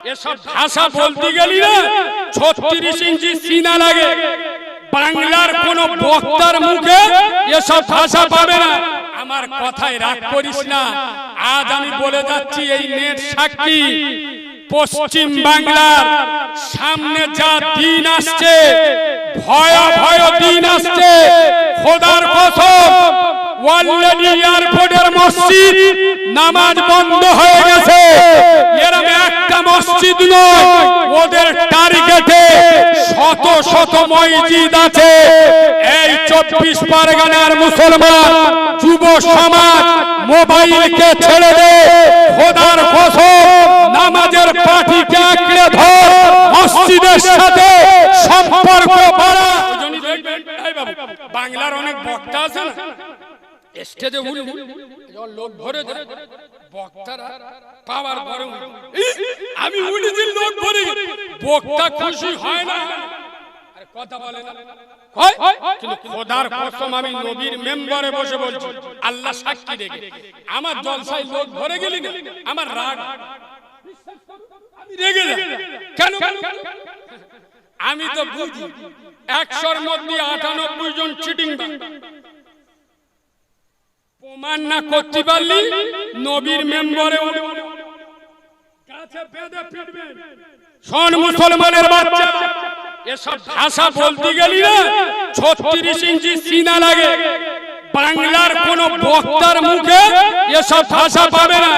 এসব ভাষা বলতে গেলি না 36 ইঞ্চি সিনা লাগে। বাংলার কোন বক্তার মুখে এসব ভাষা পাবে না। আমার কথায় রাগ করিস না। আজ আমি বলে যাচ্ছি, এই নেট সাক্ষী, পশ্চিম বাংলার সামনে যা দিন আসছে, ভয়াবহ দিন আসছে, খোদার কসম অলরেডি এয়ারপোর্টের মসজিদ নামাজ বন্ধ হয়ে গেছে। এরকম একটা মসজিদ নয়, ওদের টার্গেটে শত শত মসজিদ আছে। এই 24 পরগনার মুসলমান যুব সমাজ মোবাইলকে ছেড়ে দে, খোদার কসম নামাজের পাটিকে আঁকড়ে ধর, মসজিদের সাথে সম্পর্ক বাড়া। বাংলার অনেক বক্তা আছে না, স্টেজে লোক ভরে যায়, বক্তারা পাওয়ার পরে আমি উঠেছি, লোক ভরে, বক্তা খুশি হয় না, কথা বলে না। কিন্তু খোদার কসম আমি নবীর মেম্বারে বসে বলছি, আল্লাহ সাক্ষী রেখে, আমার জলসায় লোক ভরে গেলি না, আমার রাগ, আমি রেগে যাই। কেন? আমি তো বুঝি 100-র মধ্যে 98 জন চিটিং। প্রমাণ না করতে পারলি নবীর মেম্বারে গাছে বেঁধে পিটবে। শোন মুসলমানের বাচ্চা, এসব ভাষা বলতে গেলি না 36 ইঞ্চি সিনা লাগে। বাংলার কোন বক্তার মুখে এসব ভাষা পাবে না।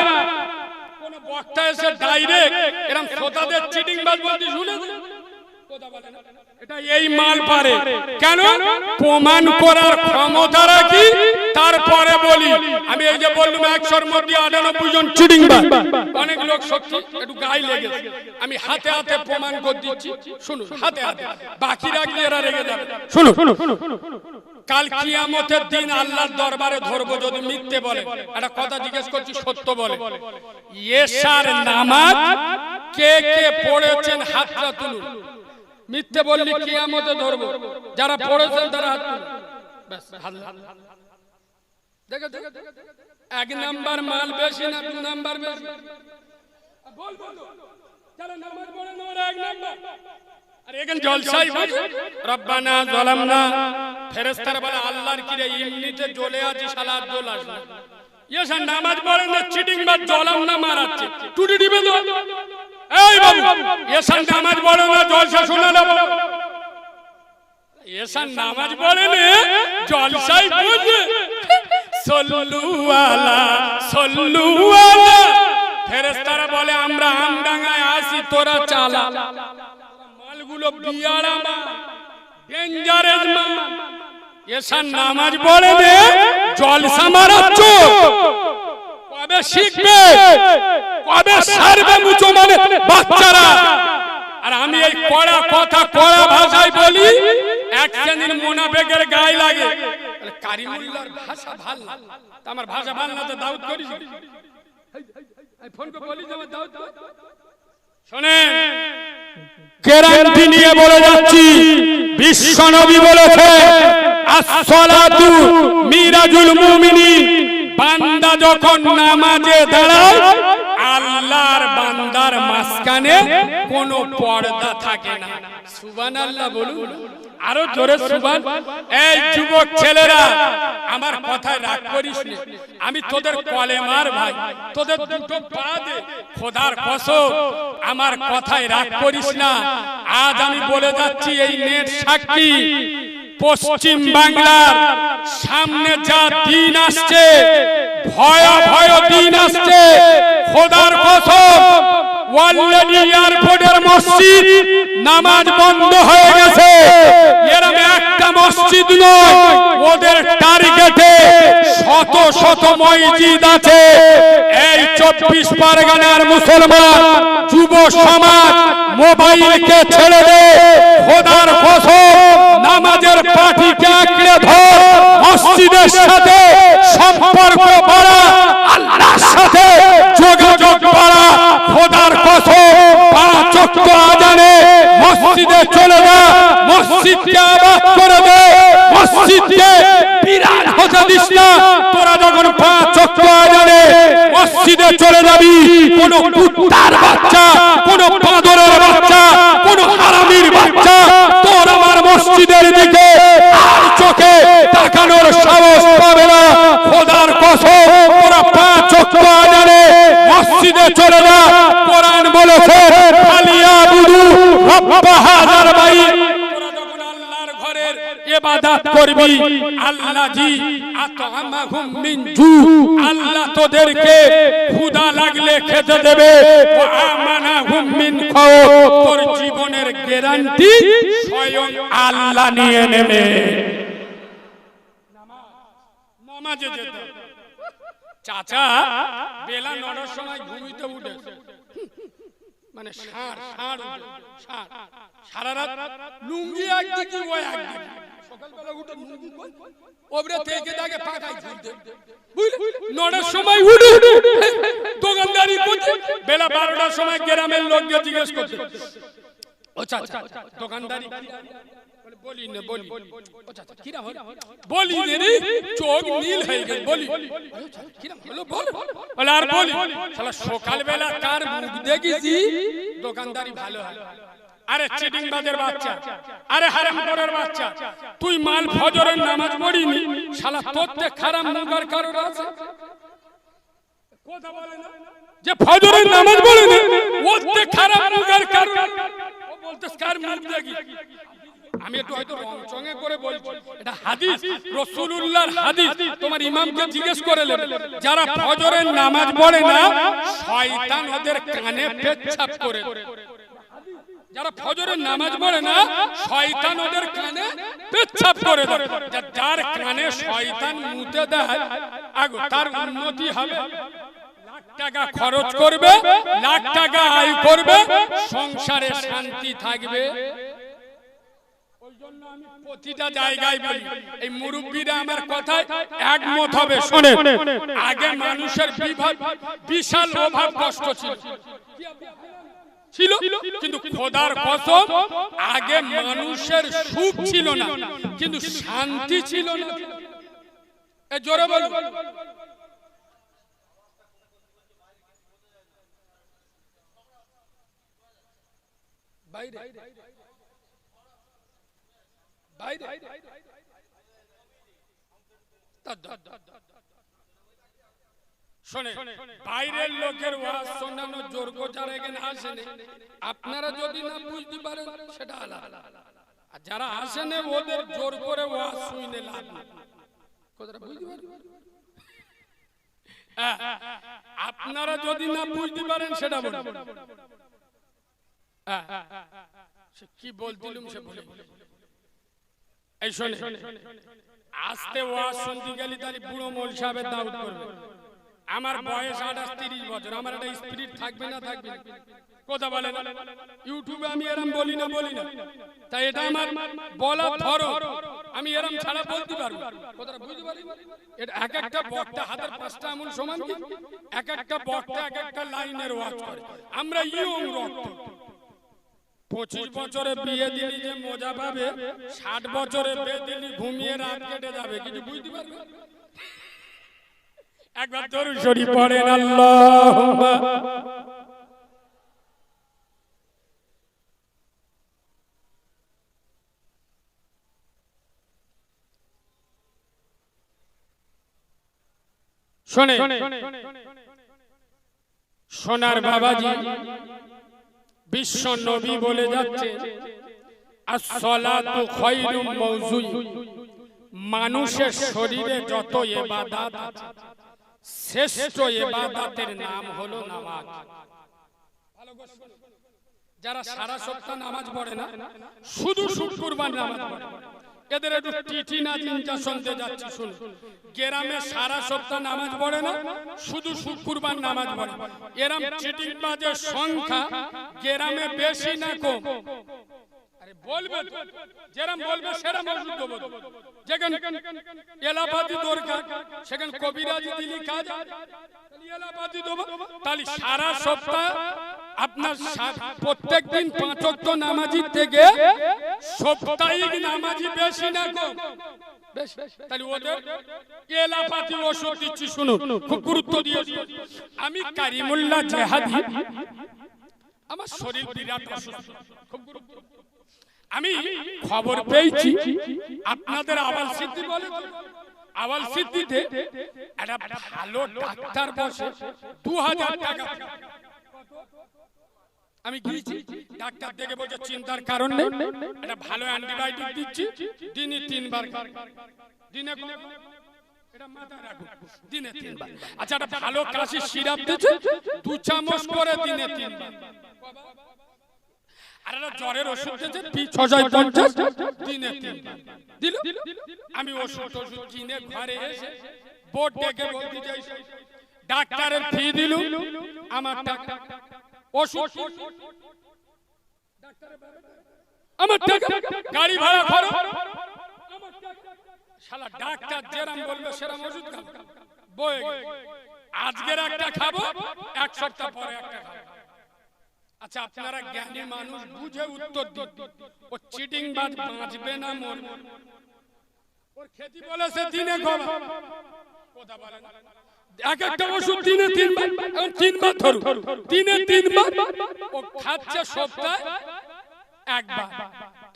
কোন বক্তা এসে ডাইরেক্ট এরকম শ্রোতাদের চিটিং বাজ বলতে শুনেছে? এটা এই মাল পারে। কেন? প্রমাণ করার ক্ষমতা রাখি, তারপরে বলি। আমি এই যে বললাম 100-র মধ্যে 98 জন চিটিং বাজ, অনেক লোক সত্যি একটু গায়ে লেগেছে, আমি হাতে হাতে প্রমাণ করে দিচ্ছি। শুনুন, হাতে হাতে, বাকি রাখলে এরা রেগে যাবে। শুনুন, কাল কিয়ামতের দিন আল্লাহর দরবারে ধরবো যদি মিথ্যে বলে। একটা কথা জিজ্ঞেস করছি, সত্য বলে। এশার নামাজ কে কে পড়েছেন হাতটা তুলুন। মিথ্যে বললি কিয়ামতে ধরবো। যারা পড়েছেন তারা হাত তুলুন। ব্যাস, দেখো 1 নাম্বার মাল বেশি না 2 নাম্বার বেশি? বলবো তো, যারা নামাজ পড়ে না ওরা 1 নাম্বার। আর এখানে জলসাই বলে রব্বানা যালামনা, ফেরেশতারা বলে আল্লাহর কি রে, এমনিতে জ্বলে আছি, সালাত জ্বল আসে। এসা নামাজ পড়ে না, চিটিং বাজ জ্বলাম না মারাচ্ছে, টুটি দিবে তো। এই বাবু, এসা নামাজ পড়ে না, জলসা শুনে না, এসা নামাজ পড়ে না, জলসাই বুঝে। সল্লু আলা, ফেরেশতারা বলে আমরা আমডাঙ্গায় আসি, তোরা চালা। মালগুলো বিয়ারা মা, ডেঞ্জারাস মা। এসা নামাজ পড়ে না, জলসা মারাচ্ছ। কবে শিখবে, কবে সারবে মুসলমানের বাচ্চারা? আর আমি এই কড়া কথা কড়া ভাষায় বলি, এক শ্রেণীর মুনাফিকের গায়ে লাগে। কারিমুল্লাহর ভাষা ভাল না, আমার ভাষা ভাল না তো দাউদ করিস। ফোন করে বলি যে দাউদ। শুনেন, গ্যারান্টি নিয়ে বলে যাচ্ছি, বিশ্ব নবী বলেছে আসসালাতু মিরাজুল মুমিনিন। বান্দা যখন নামাজে দাঁড়ায়, আল্লাহর বান্দার মাঝখানে কোনো পর্দা থাকে না। সুবহানাল্লাহ বলুন, আরো জোরে সুবহান। এই যুবক ছেলেরা, আমার কথায় রাগ করিস না, আমি তোদের কলেমার ভাই, তোদের দুটো পা দে, খোদার কসম আমার কথায় রাগ করিস না। আজ আমি বলে যাচ্ছি, এই নেট সাক্ষী, পশ্চিম বাংলার সামনে যা দিন আসছে, ভয়াবহ দিন আসছে, খোদার কসম অলরেডি এয়ারপোর্টের মসজিদ নামাজ বন্ধ হয়ে গেছে। এরকম একটা মসজিদ নয়, ওদের টার্গেটে শত শত মসজিদ আছে। এই 24 পরগনার মুসলমান যুব সমাজ মোবাইলকে ছেড়ে দে, খোদার কসম নামাজের পাটিকে আঁকড়ে ধর, মসজিদের সাথে সম্পর্ক বাড়া, আল্লাহর সাথে যোগাযোগ বাড়া। খোদার কসম 5 ওয়াক্ত আযানে মসজিদে চলে যা, মসজিদকে আবাদ করে দে, মসজিদকে বিরাট হতে দিস না। তোরা যখন 5 ওয়াক্ত আজানে মসজিদে চলে যাবি, কোন কুত্তার বাচ্চা, কোন বাঁদরের বাচ্চা, কোন হারামির বাচ্চা তোর আমার মসজিদের দিকে আর চোখে তাকানোর সাহস পাবে না। খোদার কসম, তোরা 5 ওয়াক্ত আজানে মসজিদে চলে যা। কোরআন বলেছে আলিয়া বুদু রব্বা হাযার বাইত। তোরা যখন আল্লাহর ঘরের ইবাদত করবি, আল্লাহ জি আতআমাহুম মিন জু, আল্লাহ তোদেরকে ক্ষুধা লাগলে খেতে দেবে। ওয়া আমানাহুম মিন খাউফ, তোর জীবনের গ্যারান্টি স্বয়ং আল্লাহ নিয়ে নেবে। নামাজে যেতে চাচা বেলা 9টার সময় ঘুমিতে উঠে, মানে সারা রাত লুঙ্গি একদিকে ও একদিকে, সকালবেলা উঠে লুঙ্গি ওবরে থেকে থাকে পাকাই ঝুলতে, বুঝলি? 9টার সময় উঠে দোকানদারি করতে, বেলা 12টার সময় গ্রামের লোককে জিজ্ঞেস করতে, ও চাচা দোকানদারি বলি না, বলি ও চাচা কিরম হলো, বলি রে চোখ নীল হয়ে গেল, বলি কিরম হলো বল, বলে আর বলি শালা সকালবেলা কার মুখ দেখেছি দোকানদারি ভালো হয়। আরে চিটিং বাজের বাচ্চা, আরে হারামখোরের বাচ্চা, তুই মাল ফজরের নামাজ পড়িনি, শালা তোরতে খারাপ মুখের কারণ আছে? কথা বলে না যে ফজরের নামাজ পড়িনি, ওরতে খারাপ মুখের কারণ, ও বলতেছ কার মুখ দেখি। আমি একটু হয়তো রংচঙে করে বলছি, এটা হাদিস, রাসূলুল্লাহর হাদিস। তোমার ইমামকে জিজ্ঞেস করে নেবে, যারা ফজরের নামাজ পড়ে না শয়তান ওদের কানে পেচ্ছাপ করে। যারা ফজরের নামাজ পড়ে না শয়তান ওদের কানে পেচ্ছাপ করে দেয়। যার কানে শয়তান মুতে দেয় আগো তার উন্নতি হবে। লাখ টাকা খরচ করবে, লাখ টাকা আয় করবে, সংসারে শান্তি থাকবে। আমি প্রতিটা জায়গায় বলি, এই মুরব্বীরা আমার কথায় একমত হবে। শোনেন, আগে মানুষের বিশাল অভাব কষ্ট ছিল, কিন্তু খোদার কসম আগে মানুষের সুখ ছিল না, কিন্তু শান্তি ছিল না। এ জোরে বলুন। বাইরে বাইরের লোকের ওয়াজ শোনানো জোর গোজার এখানে আসেন, আপনারা যদি না বুঝতে পারেন সেটা আলাদা, আর যারা আসেন ওদের জোর করে ওয়াজ শুনে লাভ নেই। কথাটা বুঝতে পারেন? আপনারা যদি না বুঝতে পারেন সেটা বলুন। কি বলতিলুম সে বলে এই শোনে, আস্তে ওয়াজ শুনতে গেলে তাহলে বুড়ো মোল সাহেবের দাওয়াত করবে। আমার বয়স 28-30 বছর, আমার একটা স্পিরিট থাকবে না থাকবে? কথা বলে না। ইউটিউবে আমি এরম বলি না, তাই এটা আমার বলা ধরো, আমি এরম ছাড়া বলতে পারবো। কথাটা বুঝতে পারি? এটা এক একটা বক্তা হাতের 5টা আঙুল সমান, কি এক একটা বক্তা এক একটা লাইনের ওয়াজ করে। আমরা ইয়ং রক্ত, 25 বছরে বিয়ে দিলি যে মজা পাবে, 60 বছরে বিয়ে দিলি ঘুমিয়ে রাত কেটে যাবে। কিছু বুঝতে পারবে? একবার দরুদ শরীফ পড়েন আল্লাহুম্মা। শোনে সোনার বাবাজি, বিশ্ব নবী বলে যাচ্ছে আসসালাতু খায়রুম মাওজুই, মানুষের শরীরে যত ইবাদত আছে শ্রেষ্ঠ ইবাদতের নাম হলো নামাজ। যারা সারা সপ্তাহ নামাজ পড়ে না, শুধু শুক্রবার নামাজ পড়ে, এদের একটু টিটি না চিন্তা শুনতে যাচ্ছি। শুনুন, গ্রামে সারা সপ্তাহ নামাজ পড়ে না, শুধু শুক্রবার নামাজ পড়ে, এরম চিটিং বাজের সংখ্যা গ্রামে বেশি না কম? আরে বলবে তো, যেরকম বলবে সেরকম ওষুধ দেবো। যেখানে এলাপাতি দরকার সেখানে কবিরাজি দিলি কাজ, এলাপাতি দেবো। তাহলে সারা সপ্তাহ আপনার প্রত্যেক দিন 5 ওয়াক্ত নামাজি থেকে সাপ্তাহিক নামাজি বেশি না কম? বেশ, তাহলে ওদের এলাপাতি ওষুধ দিচ্ছি, শুনুন খুব গুরুত্ব দিয়ে। আমি কারিমুল্লাহ জেহাদি, আমার শরীর বিরাট অসুস্থ, খুব গুরুত্ব। আমি খবর পেয়েছি আপনাদের আওয়াল সিদ্ধি বলে, আওয়াল সিদ্ধিতে একটা ভালো ডাক্তার বসে, 2000 টাকা। আমি গিয়েছি, ডাক্তার দেখে বলছে চিন্তার কারণ নেই, একটা ভালো অ্যান্টিবায়োটিক দিচ্ছি, দিনে 3 বার, দিনে এটা মাথায় রাখুন, দিনে 3 বার। আচ্ছা, একটা ভালো কাশির সিরাপ দিচ্ছে 2 চামচ করে দিনে 3 বার। আর একটা জ্বরের ওষুধ দিচ্ছে 650 দিনে 3 বার দিল। আমি ওষুধ কিনে ঘরে এসে বোর্ড ডেকে বলতে যাই, ডাক্তারের ফি দিল আমার টাকা, ওষুধ আমার টাকা, গাড়ি ভাড়া খরচ আমার টাকা। শালা ডাক্তার যেরাম বলবে সেরাম ওষুধ খাবো, বয়ে আজকের একটা খাবো, 1 সপ্তাহ পরে একটা খাবো। আচ্ছা, আপনারা জ্ঞানী মানুষ, বুঝে উত্তর দিন, ও চিটিং বাজ বাঁচবে না মরবে? ওর খেতি বলেছে দিনে কবা কথা বলে না, এক একটা ওষুধ দিনে 3 বার, এখন 3 বার ধরুন, দিনে 3 বার ও খাচ্ছে, সপ্তাহে 1 বার।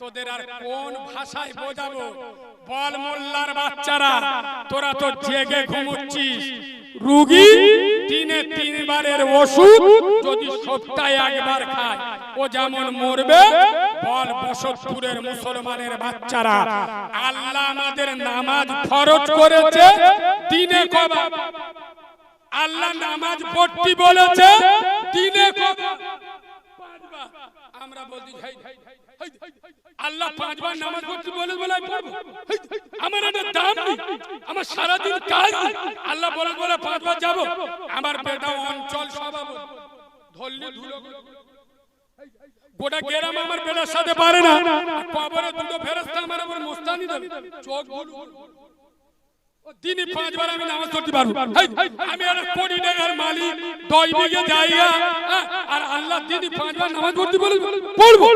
তোদের আর কোন ভাষায় বোঝাবো? বল মোল্লার বাচ্চারা, তোরা তো জেগে ঘুমোচ্ছিস। রোগী দিনে 3 বারের ওষুধ যদি সপ্তাহে 1 বার খায়, ও যেমন মরবে। বল বসতপুরের মুসলমানের বাচ্চারা, আল্লাহ আমাদের নামাজ ফরজ করেছে দিনে কবার? আল্লাহ নামাজ পড়তে বলেছে দিনে কবার? 5 বার। আমরা বলছি আল্লাহ 5 বার নামাজ পড়তে বলে বলে পড়বো, আমার একটা দাম নেই, আমার সারাদিন কাজ, আল্লাহ বলে বলে 5 বার যাবো। আমার বেটা অঞ্চল সভাপতি ধরলে ধুলো, গোটা গ্রাম আমার বেটার সাথে পারে না, কবরে 2টো ফেরেশতা আমার উপর মুস্তানি দেবে, চোখ দিনে 5 বার আমি নামাজ পড়তে পারবো। আমি আর 1 কোটি টাকার মালিক, 10 বিঘে জায়গা, আর আল্লাহ দিনে 5 বার নামাজ পড়তে বলে পড়বো,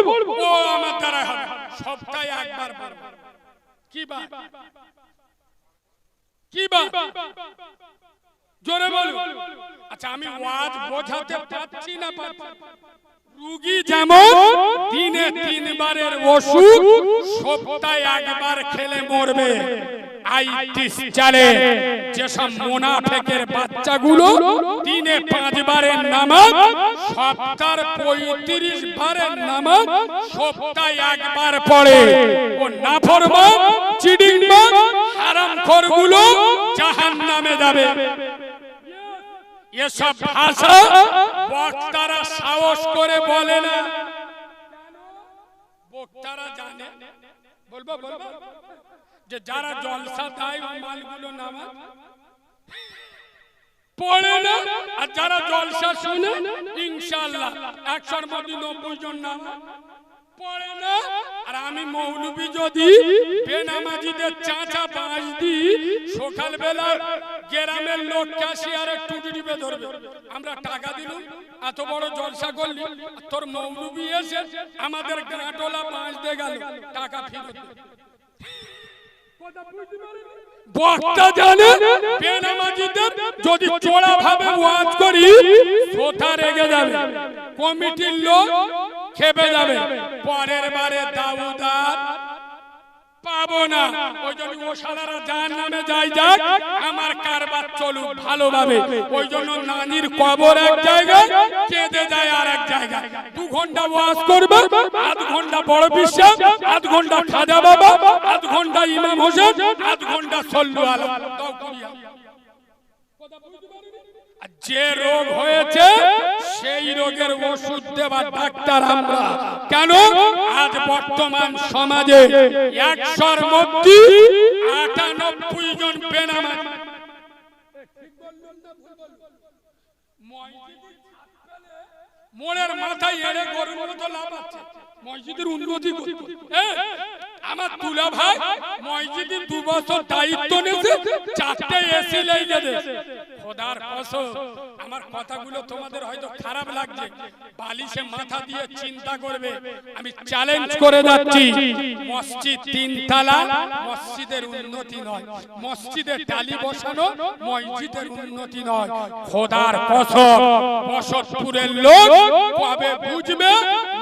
ও আমার দ্বারা হবে। সপ্তাহে 1 বার পড়বো, কি বা কি বা জোরে বলো। আচ্ছা, আমি ওয়াজ বোঝাতে পারছি না পারছি? রোগী যেমন দিনে 3 বারের ওষুধ সপ্তাহে 1 বার খেলে মরবে, আইটিস চালে যেসব মুনাফিকের বাচ্চাগুলো দিনে 5 বারের নামাজ, সপ্তাহে 35 বারের নামাজ সপ্তাহে 1 বার পড়ে, ও নাফরমান চিটিংবাজ হারামখোরগুলো জাহান্নামে যাবে। এসব ভাষা বক্তারা সাহস করে বলে না, বক্তারা জানে। বলবো যে যারা জলসা দেয় মালগুলো নামাজ পড়ে না, আর যারা জলসা শুনে ইনশাআল্লাহ 100-র মধ্যে 90 জন নামাজ পড়ে না। আর আমি মৌলবি যদি বেনামাজিদের চাচা বাঁশ দিই, সকালবেলা গ্রামের লোক ক্যাশিয়ারে টুটি টিপে ধরবে, আমরা টাকা দিলুম, এত বড় জলসা করলি, তোর মৌলবি এসে আমাদের গাঁটলা বাঁশ দিয়ে গেল, টাকা ফেরত। বক্তা জানে বেনামাজিদের যদি চোরা ভাবে ওয়াজ করি, সোথা রেগে যাবে, কমিটির লোক খেপে যাবে, পরের বারে দাউদার পাবো না। ওই জন্য ও শালারা জাহান্নামে যায়, যাক, আমার কারবার চলুক ভালোভাবে। ওই জন্য নানির কবর এক জায়গায়, কেঁদে যায় আর এক জায়গায়। 2 ঘন্টা ওয়াজ করবে, 1/2 ঘন্টা বড় বিশ্বাস, 1/2 ঘন্টা খাজা বাবা, 1/2 ঘন্টা ইমাম হোসেন, 1/2 ঘন্টা সল্লু আলা। যে রোগ হয়েছে সেই রোগের ওষুধ দেওয়া ডাক্তার আমরা। কেন? আজ বর্তমান সমাজে 100-র মধ্যে 98 জন বেনামাজি। মোড়ের মাথায় এড়ে গরুর মতো লাফাচ্ছে, মসজিদের উন্নতি করতে। আমার তুলা ভাই মসজিদে 2 বছর দায়িত্ব নিয়েছে, 4টে এসি লাগিয়ে দিয়েছে। খোদার কসম, আমার কথাগুলো তোমাদের হয়তো খারাপ লাগছে, বালিশে মাথা দিয়ে চিন্তা করবে। আমি চ্যালেঞ্জ করে যাচ্ছি, মসজিদ 3 তলা, মসজিদের উন্নতি নয়। মসজিদে টালি বসানো মসজিদের উন্নতি নয়। খোদার কসম, বসতপুরের লোক কবে বুঝবে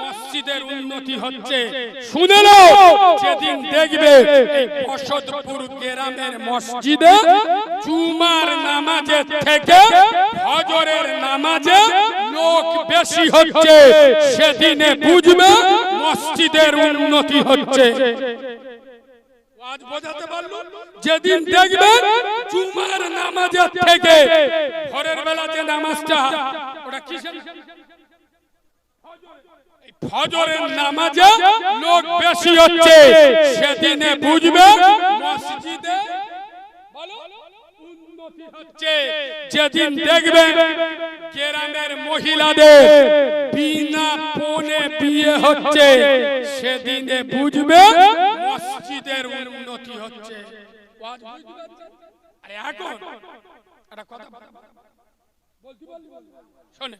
মসজিদের উন্নতি হচ্ছে? শুনে নাও, যেদিন দেখবে এই বসতপুর গ্রামের মসজিদে জুমার নামাজের থেকে ফজরের নামাজে লোক বেশি হচ্ছে, সেদিনে বুঝবে মসজিদের উন্নতি হচ্ছে। আজ বোঝাতে পারলো? যেদিন দেখবে জুমার নামাজের থেকে ভোরের বেলা যে নামাজটা, ওটা কিসের? ফজরের নামাজে লোক বেশি হচ্ছে, সেদিনে বুঝবে মসজিদে উন্নতি হচ্ছে। যেদিন দেখবে গ্রামের মহিলাদের বিনা পণে বিয়ে হচ্ছে, সেদিনে বুঝবে মসজিদের উন্নতি হচ্ছে। এখন একটা কথা বলতে বলতে শোনে,